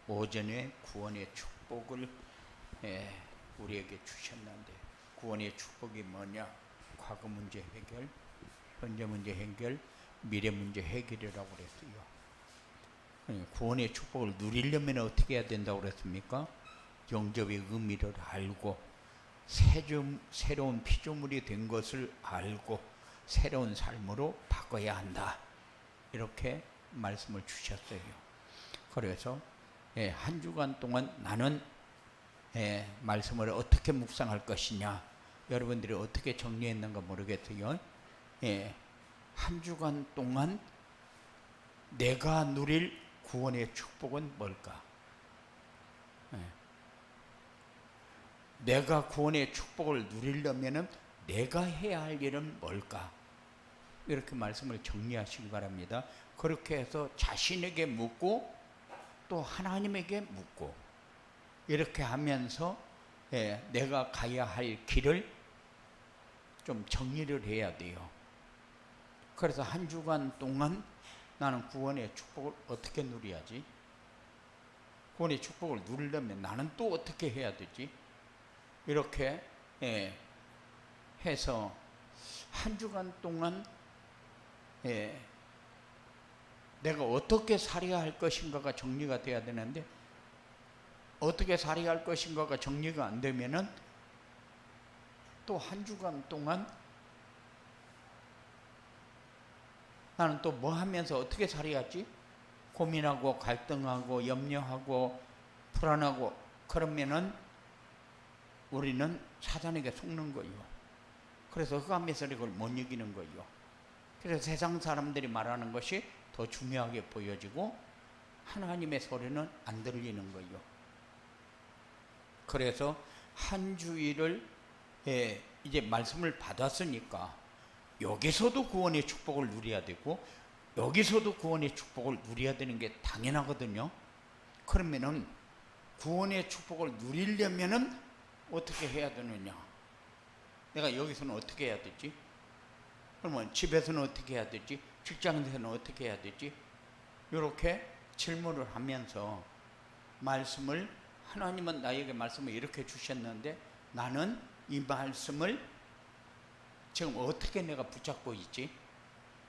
오전에 구원의 축복을 우리에게 주셨는데, 구원의 축복이 뭐냐? 과거 문제 해결, 현재 문제 해결, 미래 문제 해결이라고 그랬어요. 구원의 축복을 누리려면 어떻게 해야 된다고 그랬습니까? 영접의 의미를 알고, 새로운 피조물이 된 것을 알고 새로운 삶으로 바꿔야 한다, 이렇게 말씀을 주셨어요. 그래서 한 주간 동안 나는 말씀을 어떻게 묵상할 것이냐, 여러분들이 어떻게 정리했는가 모르겠어요. 한 주간 동안 내가 누릴 구원의 축복은 뭘까? 내가 구원의 축복을 누리려면 내가 해야 할 일은 뭘까? 이렇게 말씀을 정리하시기 바랍니다. 그렇게 해서 자신에게 묻고 또 하나님에게 묻고, 이렇게 하면서 내가 가야 할 길을 좀 정리를 해야 돼요. 그래서 한 주간 동안 나는 구원의 축복을 어떻게 누려야지? 구원의 축복을 누리려면 나는 또 어떻게 해야 되지? 이렇게 해서 한 주간 동안 내가 어떻게 살아야 할 것인가가 정리가 돼야 되는데, 어떻게 살아야 할 것인가가 정리가 안 되면은 또 한 주간 동안 나는 또 뭐 하면서 어떻게 살아야지? 고민하고 갈등하고 염려하고 불안하고, 그러면은 우리는 사단에게 속는 거예요. 그래서 흑암에서 이걸 못 이기는 거예요. 그래서 세상 사람들이 말하는 것이 더 중요하게 보여지고 하나님의 소리는 안 들리는 거예요. 그래서 한 주일을 이제 말씀을 받았으니까 여기서도 구원의 축복을 누려야 되고 여기서도 구원의 축복을 누려야 되는 게 당연하거든요. 그러면은 구원의 축복을 누리려면은 어떻게 해야 되느냐? 내가 여기서는 어떻게 해야 되지? 그러면 집에서는 어떻게 해야 되지? 직장에서는 어떻게 해야 되지? 이렇게 질문을 하면서 말씀을, 하나님은 나에게 말씀을 이렇게 주셨는데 나는 이 말씀을 지금 어떻게 내가 붙잡고 있지?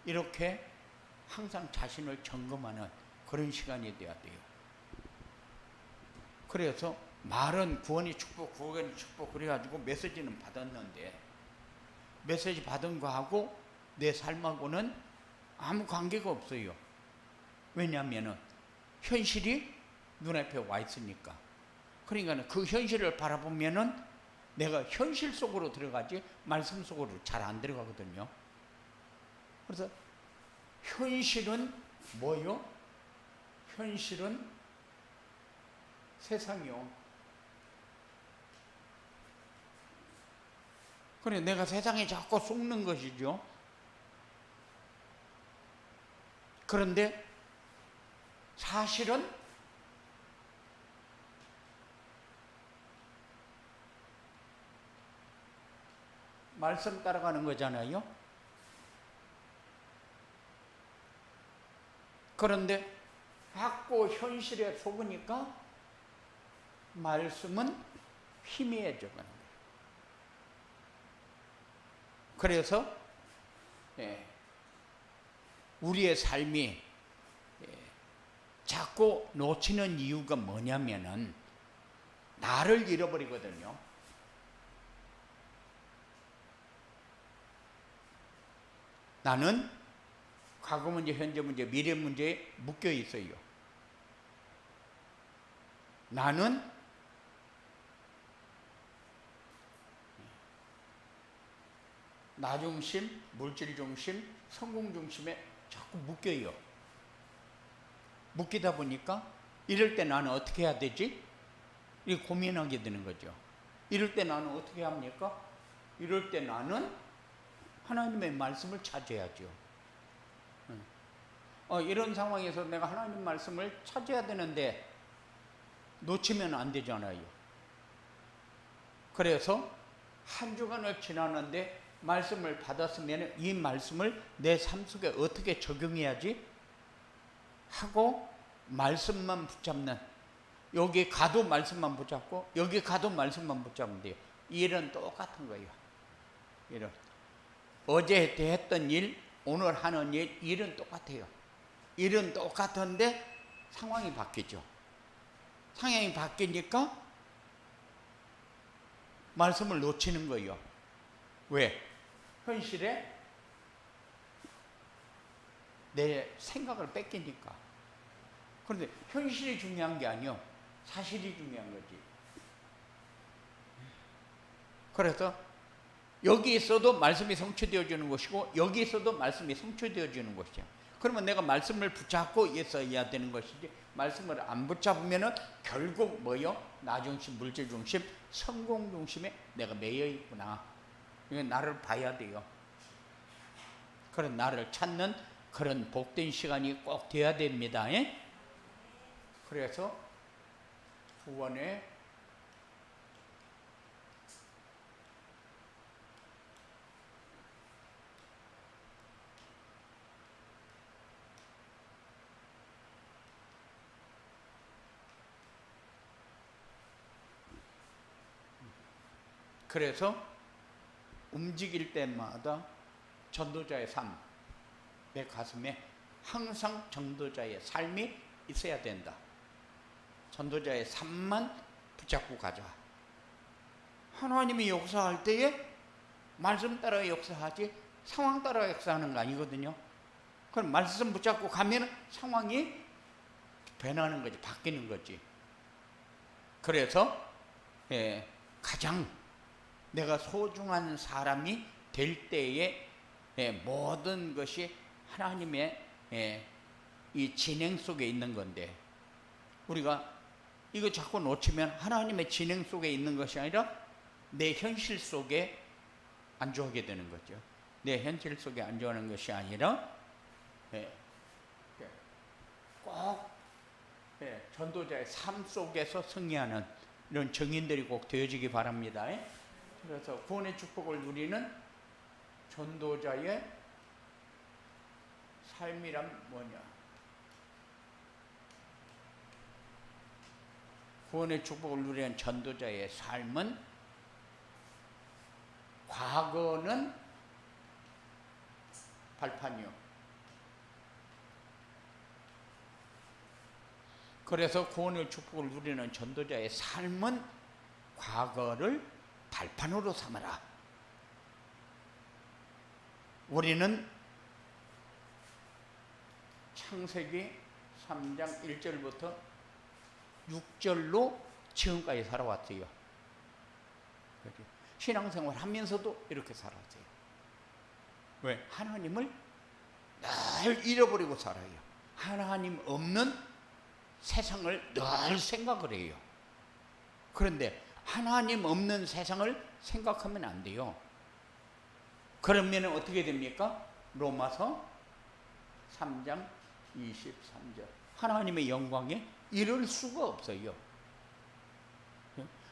이렇게 항상 자신을 점검하는 그런 시간이 돼야 돼요. 그래서 말은 구원의 축복, 구원의 축복 그래가지고 메시지는 받았는데, 메시지 받은 거하고 내 삶하고는 아무 관계가 없어요. 왜냐하면 현실이 눈앞에 와 있으니까. 그러니까 그 현실을 바라보면은 내가 현실 속으로 들어가지 말씀 속으로 잘 안 들어가거든요. 그래서 현실은 뭐요? 현실은 세상이요. 그래, 내가 세상에 자꾸 속는 것이죠. 그런데 사실은 말씀 따라가는 거잖아요. 그런데 자꾸 현실에 속으니까 말씀은 희미해져 가는 거예요. 그래서 우리의 삶이 자꾸 놓치는 이유가 뭐냐면은 나를 잃어버리거든요. 나는 과거 문제, 현재 문제, 미래 문제에 묶여 있어요. 나는 나 중심, 물질 중심, 성공 중심에 자꾸 묶여요. 묶이다 보니까 이럴 때 나는 어떻게 해야 되지? 이 고민하게 되는 거죠. 이럴 때 나는 어떻게 합니까? 이럴 때 나는 하나님의 말씀을 찾아야죠. 이런 상황에서 내가 하나님 말씀을 찾아야 되는데 놓치면 안 되잖아요. 그래서 한 주간을 지나는데 말씀을 받았으면 이 말씀을 내 삶 속에 어떻게 적용해야지 하고 말씀만 붙잡는 여기 가도 말씀만 붙잡고 여기 가도 말씀만 붙잡으면 돼요. 일은 똑같은 거예요. 일은 어제 했던 일, 오늘 하는 일은 똑같아요. 일은 똑같은데 상황이 바뀌죠. 상황이 바뀌니까 말씀을 놓치는 거예요. 왜? 현실에 내 생각을 뺏기니까. 그런데 현실이 중요한 게 아니요, 사실이 중요한 거지. 그래서 여기 있어도 말씀이 성취되어지는 것이고 여기 있어도 말씀이 성취되어지는 것이야. 그러면 내가 말씀을 붙잡고 있어야 되는 것이지, 말씀을 안 붙잡으면은 결국 뭐요? 나 중심, 물질 중심, 성공 중심에 내가 매여 있구나. 이건 나를 봐야 돼요. 그런 나를 찾는 그런 복된 시간이 꼭 돼야 됩니다. 예? 그래서 구원의 그래서 움직일 때마다 전도자의 삶, 내 가슴에 항상 전도자의 삶이 있어야 된다. 전도자의 삶만 붙잡고 가자. 하나님이 역사할 때에 말씀 따라 역사하지 상황 따라 역사하는 거 아니거든요. 그럼 말씀 붙잡고 가면 상황이 변하는 거지, 바뀌는 거지. 그래서 가장 내가 소중한 사람이 될 때에 모든 것이 하나님의 이 진행 속에 있는 건데, 우리가 이거 자꾸 놓치면 하나님의 진행 속에 있는 것이 아니라 내 현실 속에 안주하게 되는 거죠. 내 현실 속에 안주하는 것이 아니라 꼭 전도자의 삶 속에서 승리하는 이런 증인들이 꼭 되어지기 바랍니다. 그래서 구원의 축복을 누리는 전도자의 삶이란 뭐냐? 구원의 축복을 누리는 전도자의 삶은 과거는 발판이요. 그래서 구원의 축복을 누리는 전도자의 삶은 과거를 발판으로 삼아라. 우리는 창세기 3장 1절부터 6절로 지금까지 살아왔어요. 신앙생활 하면서도 이렇게 살았어요. 왜? 하나님을 늘 잃어버리고 살아요. 하나님 없는 세상을 늘 생각을 해요. 그런데 하나님 없는 세상을 생각하면 안 돼요. 그러면 어떻게 됩니까? 로마서 3장 23절. 하나님의 영광에 이를 수가 없어요.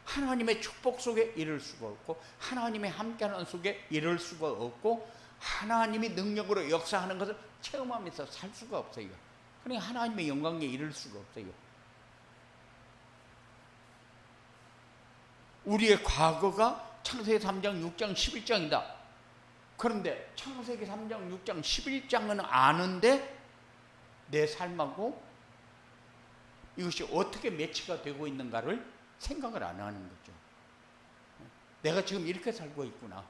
하나님의 축복 속에 이를 수가 없고, 하나님의 함께하는 속에 이를 수가 없고, 하나님이 능력으로 역사하는 것을 체험하면서 살 수가 없어요. 그러니까 하나님의 영광에 이를 수가 없어요. 우리의 과거가 창세기 3장, 6장, 11장이다. 그런데 창세기 3장, 6장, 11장은 아는데 내 삶하고 이것이 어떻게 매치가 되고 있는가를 생각을 안 하는 거죠. 내가 지금 이렇게 살고 있구나.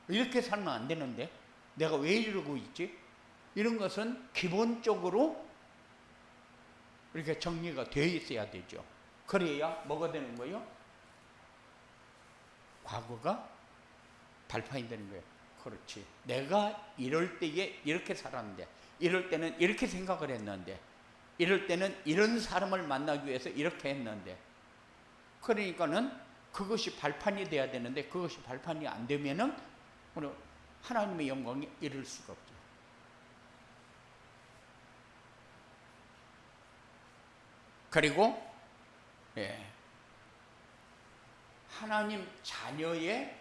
이렇게 살면 안 되는데 내가 왜 이러고 있지? 이런 것은 기본적으로 이렇게 정리가 되어 있어야 되죠. 그래야 뭐가 되는 거예요? 과거가 발판이 되는 거예요. 그렇지. 내가 이럴 때에 이렇게 살았는데, 이럴 때는 이렇게 생각을 했는데, 이럴 때는 이런 사람을 만나기 위해서 이렇게 했는데, 그러니까는 그것이 발판이 돼야 되는데, 그것이 발판이 안 되면은 하나님의 영광에 이를 수가 없죠. 그리고 하나님 자녀의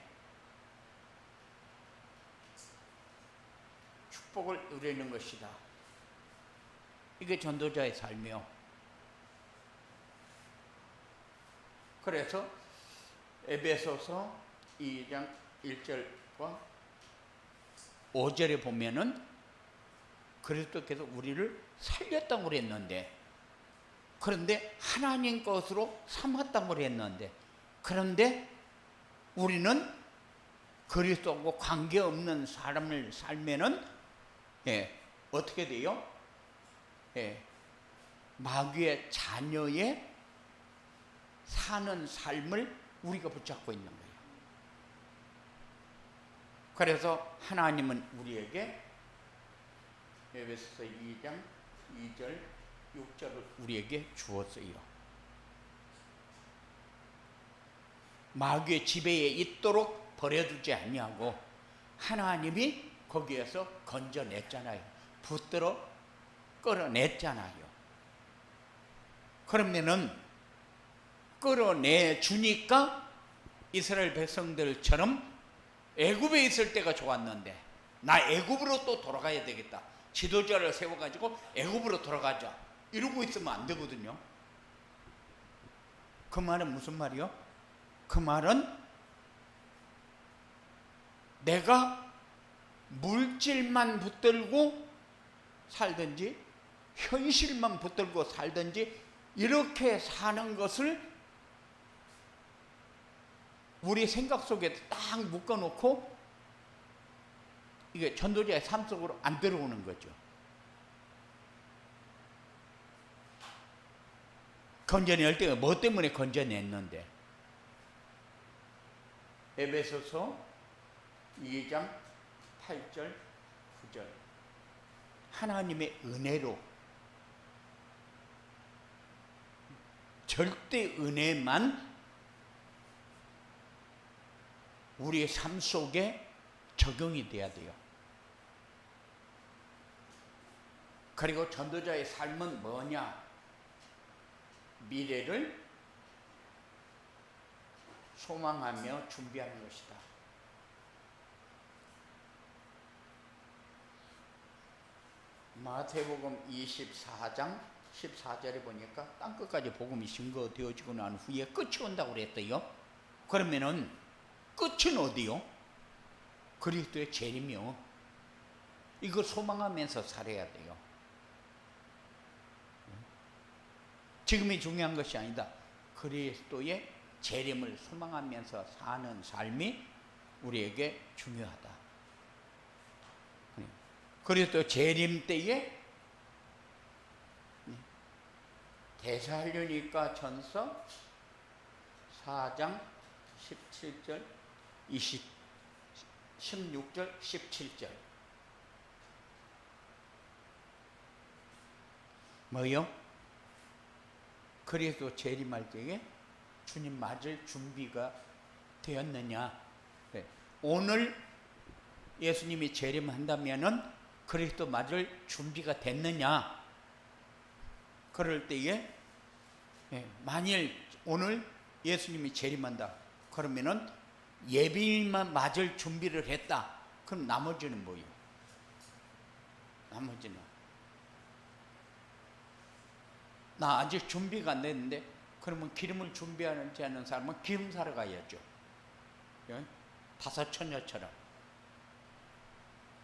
축복을 누리는 것이다. 이게 전도자의 삶이요. 그래서 에베소서 2장 1절과 5절에 보면은 그리스도께서 우리를 살렸다고 그랬는데, 그런데 하나님 것으로 삼았다고 그랬는데, 그런데 우리는 그리스도하고 관계없는 사람을 살면은 어떻게 돼요? 마귀의 자녀의 사는 삶을 우리가 붙잡고 있는 거예요. 그래서 하나님은 우리에게 에베소서 2장 2절 6절을 우리에게 주었어요. 마귀의 지배에 있도록 버려두지 아니하고 하나님이 거기에서 건져냈잖아요. 붙들어 끌어냈잖아요. 그러면은 끌어내 주니까 이스라엘 백성들처럼 애굽에 있을 때가 좋았는데 나 애굽으로 또 돌아가야 되겠다. 지도자를 세워가지고 애굽으로 돌아가자. 이러고 있으면 안 되거든요. 그 말은 무슨 말이요? 그 말은 내가 물질만 붙들고 살든지 현실만 붙들고 살든지 이렇게 사는 것을 우리 생각 속에 딱 묶어놓고 이게 전도자의 삶 속으로 안 들어오는 거죠. 건져낼 때가 뭐 때문에 건져냈는데? 에베소서 2장 8절 9절 하나님의 은혜로, 절대 은혜만 우리의 삶 속에 적용이 돼야 돼요. 그리고 전도자의 삶은 뭐냐? 미래를 소망하며 준비하는 것이다. 마태복음 24장 14절에 보니까 땅끝까지 복음이 증거되어지고 난 후에 끝이 온다고 그랬대요. 그러면은 끝은 어디요? 그리스도의 재림이요. 이거 소망하면서 살아야 돼요. 지금이 중요한 것이 아니다. 그리스도의 재림을 소망하면서 사는 삶이 우리에게 중요하다. 그리스도 재림 때에 데살로니가 전서 4장 17절 16절 17절 뭐요? 그리스도 재림할 때에 주님 맞을 준비가 되었느냐? 오늘 예수님이 재림한다면은 그리스도 맞을 준비가 됐느냐? 그럴 때에 만일 오늘 예수님이 재림한다 그러면은 예비일만 맞을 준비를 했다. 그럼 나머지는 뭐예요? 나머지는 나 아직 준비가 안 됐는데 그러면 기름을 준비하지 않은 사람은 기름 사러 가야죠. 다섯 처녀처럼.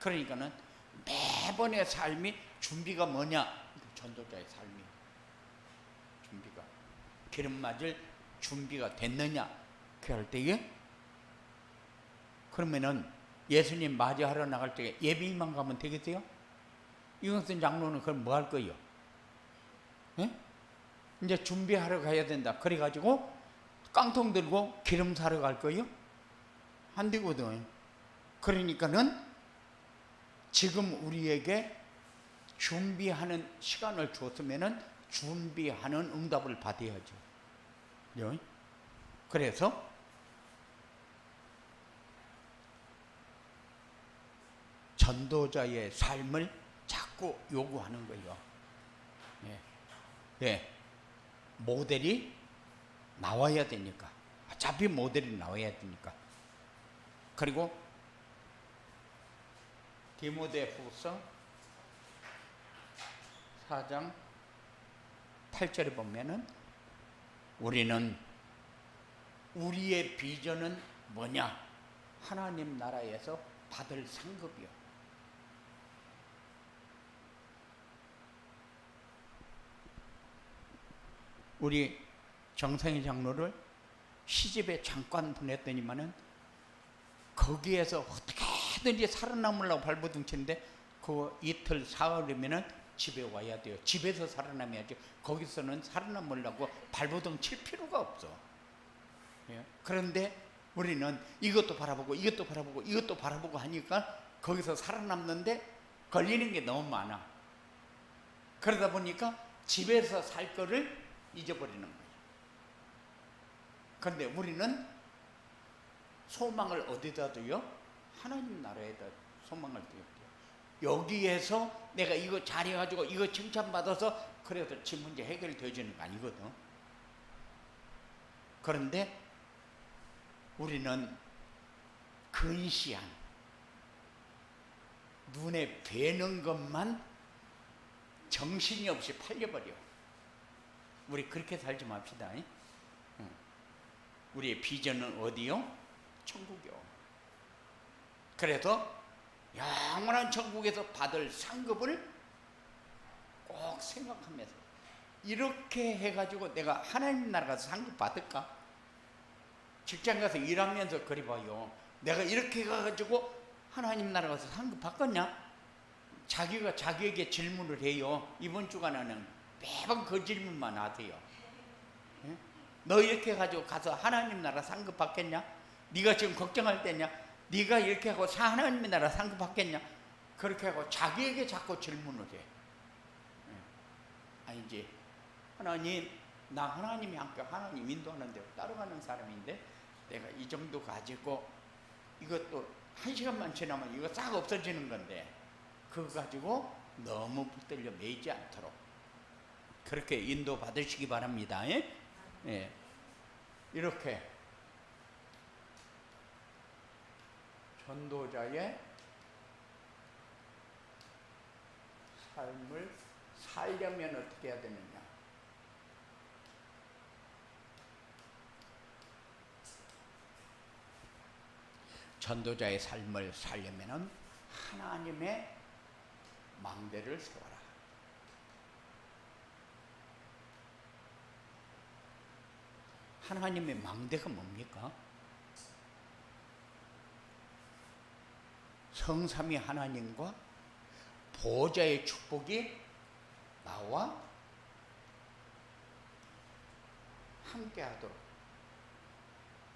그러니까는 매번의 삶이 준비가 뭐냐? 전도자의 삶이 준비가 기름 맞을 준비가 됐느냐? 그럴 때에 그러면은 예수님 맞이하러 나갈 때 예비만 가면 되겠어요? 이것은 장로는 그럼 뭐 할 거예요? 이제 준비하러 가야 된다. 그래가지고 깡통 들고 기름 사러 갈 거예요? 안 되거든. 그러니까는 지금 우리에게 준비하는 시간을 줬으면은 준비하는 응답을 받아야죠. 그래서 전도자의 삶을 자꾸 요구하는 거예요. 모델이 나와야 되니까. 어차피 모델이 나와야 되니까. 그리고 디모데후서 4장 8절에 보면은 우리는 우리의 비전은 뭐냐? 하나님 나라에서 받을 상급이요. 우리 정상희 장로를 시집에 잠깐 보냈더니만은 거기에서 어떻게든지 살아남으려고 발버둥 치는데 그 이틀 사흘이면은 집에 와야 돼요. 집에서 살아남아야죠. 거기서는 살아남으려고 발버둥 칠 필요가 없어. 예? 그런데 우리는 이것도 바라보고 이것도 바라보고 이것도 바라보고 하니까 거기서 살아남는데 걸리는 게 너무 많아. 그러다 보니까 집에서 살 거를 잊어버리는 거예요. 그런데 우리는 소망을 어디다 둬요? 하나님 나라에다 소망을 둬요. 여기에서 내가 이거 잘해가지고 이거 칭찬받아서 그래도 집 문제 해결되어지는 거 아니거든. 그런데 우리는 근시안, 눈에 뵈는 것만 정신이 없이 팔려버려. 우리 그렇게 살지 맙시다. 우리의 비전은 어디요? 천국이요. 그래서 영원한 천국에서 받을 상급을 꼭 생각하면서 이렇게 해가지고 내가 하나님 나라 가서 상급 받을까? 직장 가서 일하면서 그리 봐요. 내가 이렇게 가가지고 하나님 나라 가서 상급 받겠냐? 자기가 자기에게 질문을 해요. 이번 주간에는 매번 그 질문만 하세요. 예? 너 이렇게 해가지고 가서 하나님 나라 상급 받겠냐? 네가 지금 걱정할 때냐? 네가 이렇게 하고 하나님 나라 상급 받겠냐? 그렇게 하고 자기에게 자꾸 질문을 해. 아니지. 하나님, 나 하나님이 함께 하나님 인도하는 대로 따라가는 사람인데 내가 이 정도 가지고 이것도 한 시간만 지나면 이거 싹 없어지는 건데 그거 가지고 너무 붙들려 매이지 않도록 그렇게 인도 받으시기 바랍니다. 예? 예. 이렇게 전도자의 삶을 살려면 어떻게 해야 되느냐? 전도자의 삶을 살려면 하나님의 망대를 세워라. 하나님의 망대가 뭡니까? 성삼위 하나님과 보호자의 축복이 나와 함께 하도록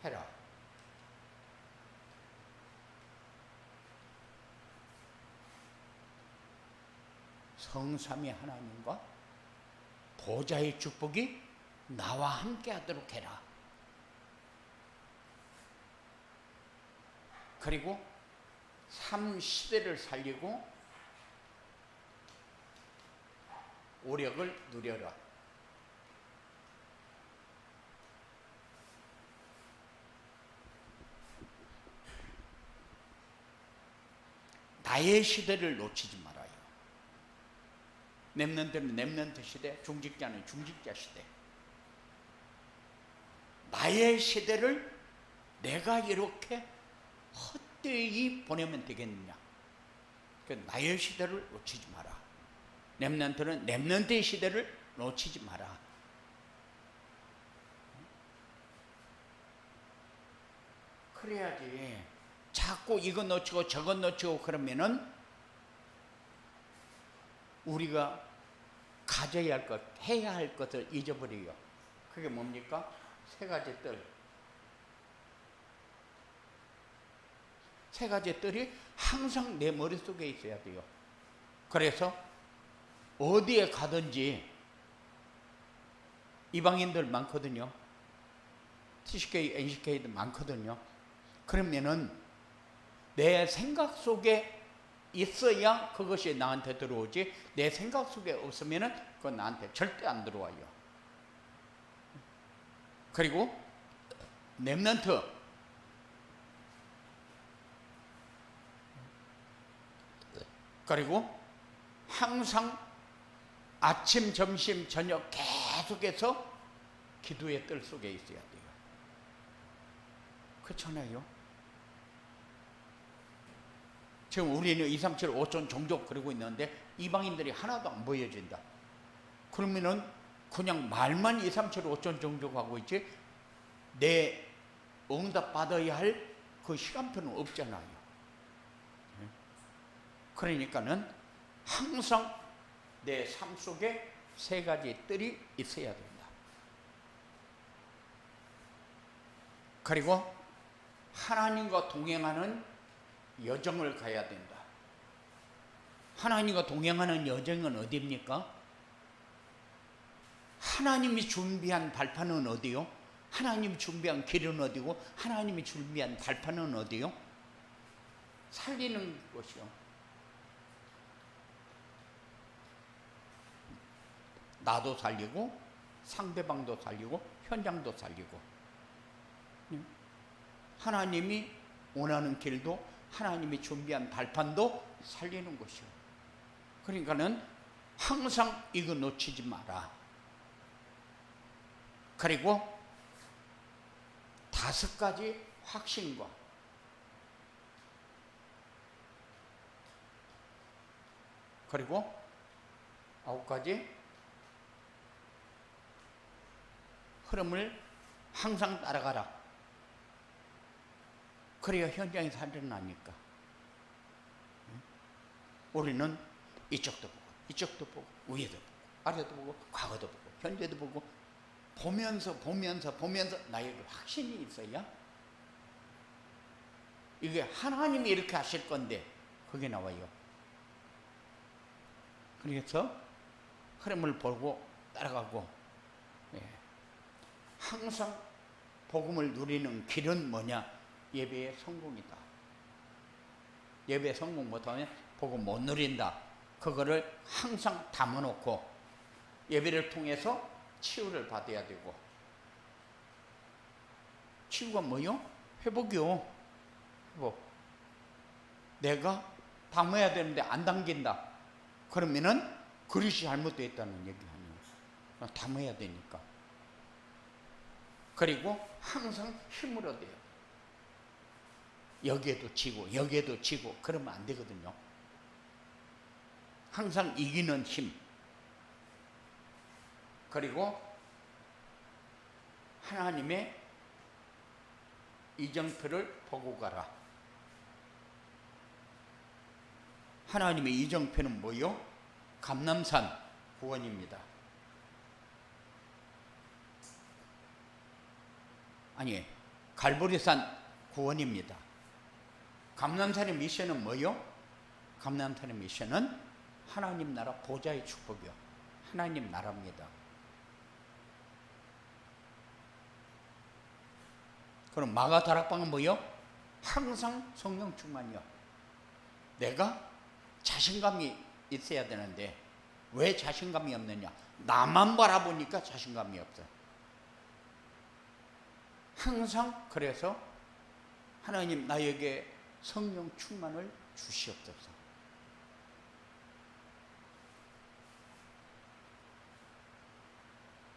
해라. 성삼위 하나님과 보호자의 축복이 나와 함께 하도록 해라. 그리고 삶 시대를 살리고 오력을 누려라. 나의 시대를 놓치지 말아요. 렘넌트는 렘넌트 시대, 중직자는 중직자 시대. 나의 시대를 내가 이렇게 헛되이 보내면 되겠느냐? 나의 시대를 놓치지 마라. 렘넌트는 렘넌트의 시대를 놓치지 마라. 그래야지. 자꾸 이거 놓치고 저거 놓치고 그러면은 우리가 가져야 할 것, 해야 할 것을 잊어버려요. 그게 뭡니까? 세 가지 뜰. 세 가지 뜰이 항상 내 머릿속에 있어야 돼요. 그래서 어디에 가든지 이방인들 많거든요. TCK, NCK도 많거든요. 그러면은 내 생각 속에 있어야 그것이 나한테 들어오지 내 생각 속에 없으면은 그건 나한테 절대 안 들어와요. 그리고 렘넌트 그리고 항상 아침, 점심, 저녁 계속해서 기도의 뜰 속에 있어야 돼요. 그렇잖아요. 지금 우리는 2, 3, 7, 5천 종족 그러고 있는데 이방인들이 하나도 안 보여진다. 그러면은 그냥 말만 2, 3, 7, 5천 종족 하고 있지 내 응답 받아야 할 그 시간표는 없잖아요. 그러니까는 항상 내 삶 속에 세 가지 뜰이 있어야 된다. 그리고 하나님과 동행하는 여정을 가야 된다. 하나님과 동행하는 여정은 어디입니까? 하나님이 준비한 발판은 어디요? 하나님이 준비한 길은 어디고 하나님이 준비한 발판은 어디요? 살리는 것이요. 나도 살리고 상대방도 살리고 현장도 살리고 하나님이 원하는 길도 하나님이 준비한 발판도 살리는 것이요. 그러니까는 항상 이거 놓치지 마라. 그리고 5가지 확신과 그리고 9가지 흐름을 항상 따라가라. 그래야 현장이 살아나니까. 우리는 이쪽도 보고 이쪽도 보고 위에도 보고 아래도 보고 과거도 보고 현재도 보고 보면서 나에게 확신이 있어야 이게 하나님이 이렇게 하실 건데 그게 나와요. 그래서 흐름을 보고 따라가고 항상 복음을 누리는 길은 뭐냐? 예배의 성공이다. 예배 성공 못하면 복음 못 누린다. 그거를 항상 담아놓고 예배를 통해서 치유를 받아야 되고, 치유가 뭐요? 회복이요. 회복. 내가 담아야 되는데 안 담긴다. 그러면은 그릇이 잘못되어 있다는 얘기 아니에요. 담아야 되니까. 그리고 항상 힘을 얻어요. 여기에도 지고 여기에도 지고 그러면 안 되거든요. 항상 이기는 힘. 그리고 하나님의 이정표를 보고 가라. 하나님의 이정표는 뭐요? 감람산 구원입니다. 아니, 갈보리산 구원입니다. 감람산의 미션은 뭐요? 감람산의 미션은 하나님 나라 보좌의 축복이요. 하나님 나라입니다. 그럼 마가 다락방은 뭐요? 항상 성령 충만이요. 내가 자신감이 있어야 되는데 왜 자신감이 없느냐? 나만 바라보니까 자신감이 없어. 항상 그래서 하나님 나에게 성령 충만을 주시옵소서.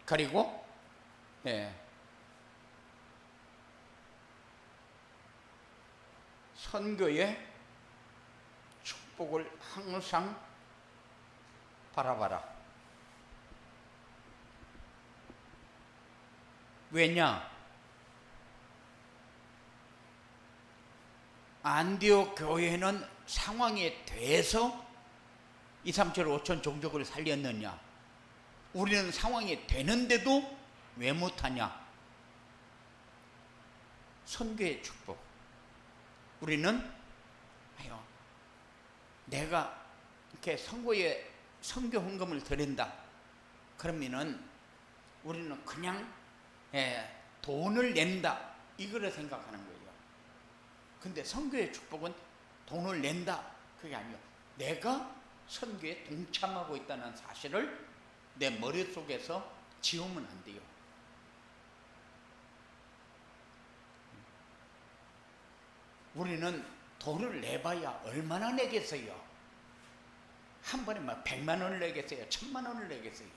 그리고 선교의 축복을 항상 바라봐라. 왜냐? 안디옥 교회는 상황에 대해서 2, 3, 7, 5천 종족을 살렸느냐? 우리는 상황이 되는데도 왜 못하냐? 선교의 축복. 우리는 내가 이렇게 선교 헌금을 드린다. 그러면은 우리는 그냥 돈을 낸다. 이거를 생각하는 거예요. 근데 선교의 축복은 돈을 낸다. 그게 아니에요. 내가 선교에 동참하고 있다는 사실을 내 머릿속에서 지우면 안 돼요. 우리는 돈을 내봐야 얼마나 내겠어요? 한 번에 막 100만 원을 내겠어요? 1000만 원을 내겠어요?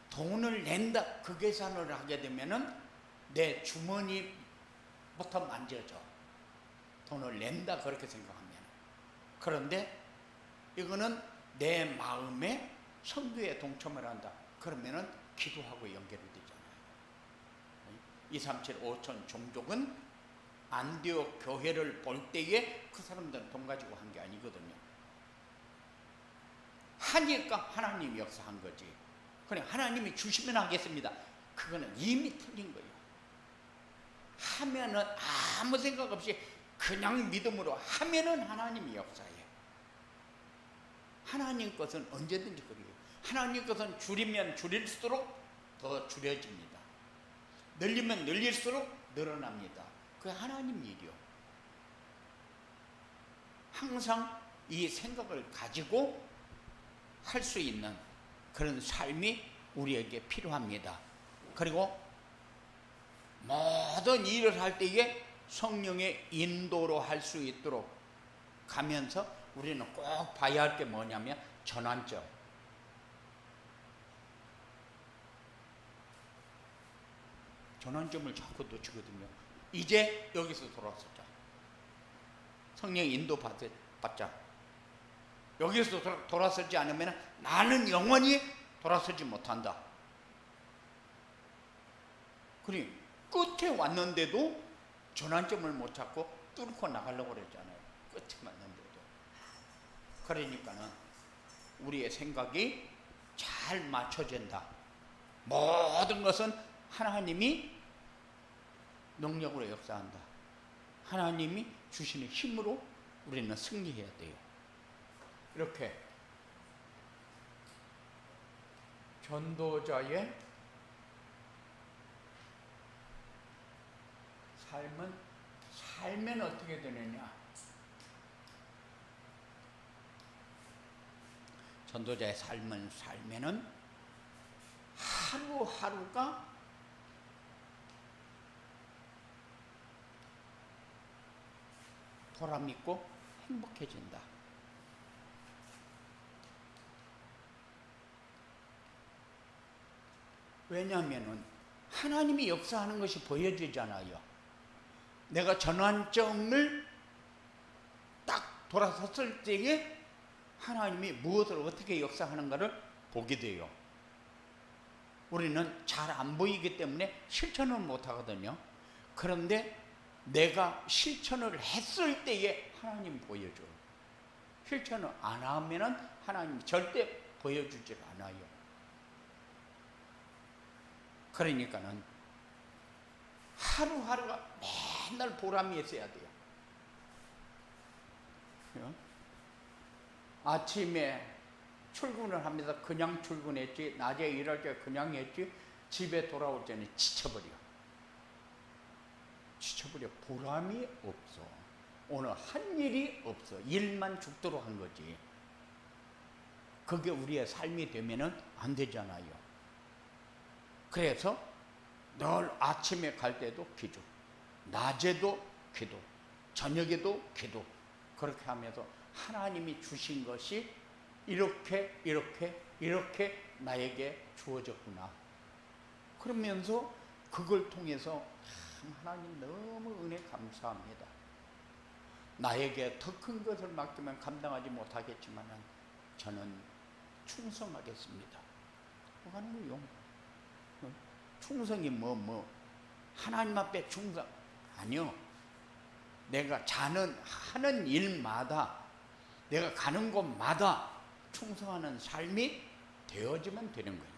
돈을 낸다. 그 계산을 하게 되면은 내 주머니 부터 만져져. 돈을 낸다 그렇게 생각하면. 그런데 이거는 내 마음에 선교에 동참을 한다. 그러면은 기도하고 연결이 되잖아요. 237 5천 종족은 안디옥 교회를 볼 때에 그 사람들은 돈 가지고 한 게 아니거든요. 하니까 하나님이 역사한 거지. 그냥 하나님이 주시면 하겠습니다. 그거는 이미 틀린 거예요. 하면은 아무 생각 없이 그냥 믿음으로 하면은 하나님이 역사해. 하나님 것은 언제든지 그래요. 하나님 것은 줄이면 줄일수록 더 줄여집니다. 늘리면 늘릴수록 늘어납니다. 그게 하나님 일이요. 항상 이 생각을 가지고 할 수 있는 그런 삶이 우리에게 필요합니다. 그리고 모든 일을 할 때에 성령의 인도로 할 수 있도록 가면서 우리는 꼭 봐야 할 게 뭐냐면 전환점. 전환점을 자꾸 놓치거든요. 이제 여기서 돌아서자. 성령 인도 받자. 여기서 돌아서지 않으면 나는 영원히 돌아서지 못한다. 그러니 끝에 왔는데도 전환점을 못 찾고 뚫고 나가려고 그랬잖아요. 끝에 왔는데도. 그러니까는 우리의 생각이 잘 맞춰진다. 모든 것은 하나님이 능력으로 역사한다. 하나님이 주시는 힘으로 우리는 승리해야 돼요. 이렇게 전도자의 살면 어떻게 되느냐? 전도자의 살면은 하루하루가 보람있고 행복해진다. 왜냐하면은 하나님이 역사하는 것이 보여지잖아요. 내가 전환점을 딱 돌아섰을 때에 하나님이 무엇을 어떻게 역사하는가를 보게 돼요. 우리는 잘 안 보이기 때문에 실천을 못 하거든요. 그런데 내가 실천을 했을 때에 하나님이 보여줘요. 실천을 안 하면은 하나님이 절대 보여주질 않아요. 그러니까는 하루하루가 맨날 보람이 있어야 돼요. 아침에 출근을 하면서 그냥 출근했지, 낮에 일할 때 그냥 했지, 집에 돌아올 때는 지쳐버려. 보람이 없어. 오늘 한 일이 없어. 일만 죽도록 한 거지. 그게 우리의 삶이 되면은 안 되잖아요. 그래서 늘 아침에 갈 때도 기도, 낮에도 기도, 저녁에도 기도. 그렇게 하면서 하나님이 주신 것이 이렇게 나에게 주어졌구나. 그러면서 그걸 통해서 하나님 너무 은혜 감사합니다. 나에게 더 큰 것을 맡기면 감당하지 못하겠지만 저는 충성하겠습니다. 뭐 하는 거요? 충성이 하나님 앞에 충성 아니요. 내가 하는 일마다, 내가 가는 곳마다 충성하는 삶이 되어지면 되는 거예요.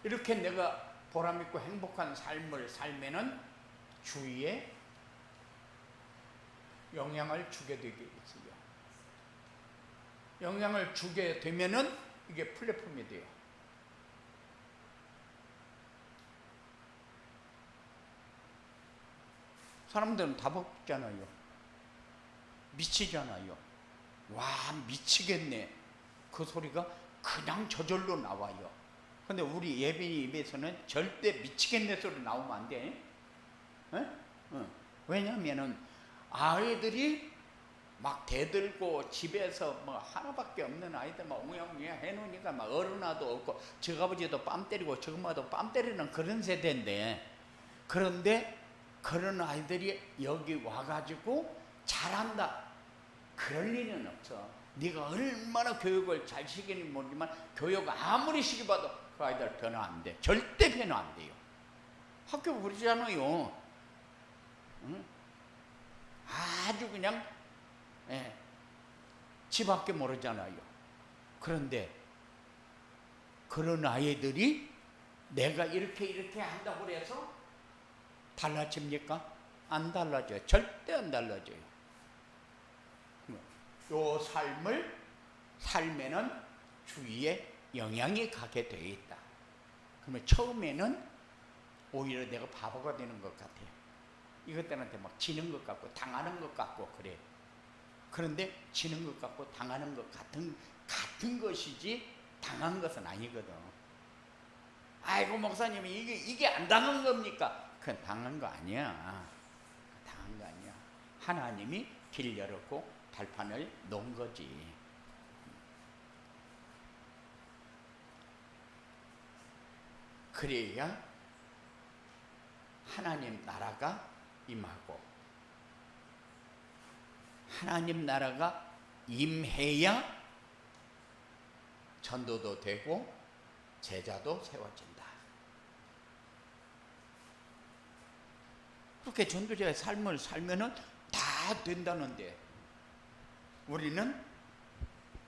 이렇게 내가 보람있고 행복한 삶을 살면은 주위에 영향을 주게 되게 있어요. 영향을 주게 되면은 이게 플랫폼이 돼요. 사람들은 다 먹잖아요. 미치잖아요. 와, 미치겠네. 그 소리가 그냥 저절로 나와요. 근데 우리 예빈이 입에서는 절대 미치겠네 소리 나오면 안 돼. 왜냐하면은 아이들이 막 대들고 집에서 뭐 하나밖에 없는 아이들 막 웅야웅야 해놓으니까 막 어른아도 없고 저 아버지도 뺨 때리고 저 엄마도 뺨 때리는 그런 세대인데, 그런데 그런 아이들이 여기 와가지고 잘한다 그럴 리는 없어. 네가 얼마나 교육을 잘 시키는지 모르지만 교육 아무리 시켜봐도 그 아이들 변화 안 돼. 절대 변화 안 돼요. 학교 그러잖아요. 응? 아주 그냥 집 밖에 모르잖아요. 그런데 그런 아이들이 내가 이렇게 한다고 해서 달라집니까? 안 달라져요. 절대 안 달라져요. 요 삶을 살면은 주위에 영향이 가게 되어 있다. 그러면 처음에는 오히려 내가 바보가 되는 것 같아요. 이것들한테 막 지는 것 같고 당하는 것 같고 그래. 그런데 지는 것 같고 당하는 것 같은 것이지 당한 것은 아니거든. 아이고 목사님이 이게 안 당한 겁니까? 그건 당한 거 아니야. 당한 거 아니야. 하나님이 길 열었고 발판을 놓은 거지. 그래야 하나님 나라가 임하고, 하나님 나라가 임해야 전도도 되고 제자도 세워진다. 그렇게 전도자의 삶을 살면은 다 된다는데 우리는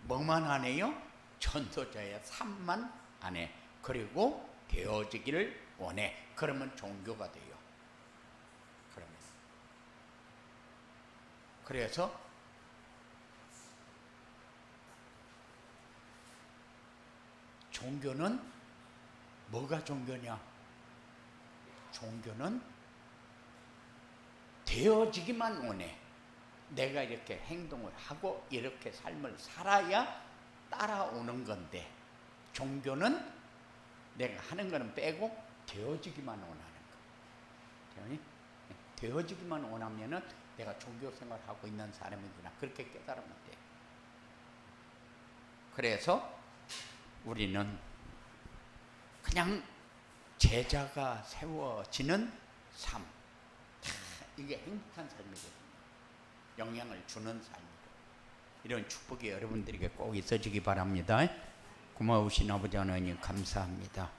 뭐만 하네요? 전도자의 삶만 안 해. 그리고 되어지기를 원해. 그러면 종교가 돼요. 그러면. 그래서 종교는 뭐가 종교냐? 종교는 되어지기만 원해. 내가 이렇게 행동을 하고 이렇게 삶을 살아야 따라오는 건데, 종교는 내가 하는 거는 빼고 되어지기만 원하는 거. 되어지기만 원하면은 내가 종교 생활을 하고 있는 사람이구나, 그렇게 깨달으면 돼. 그래서 우리는 그냥 제자가 세워지는 삶, 이게 행복한 삶이거든요. 영향을 주는 삶이고, 이런 축복이 여러분들에게 꼭 있어지기 바랍니다. 고마우신 아버지 하나님 감사합니다.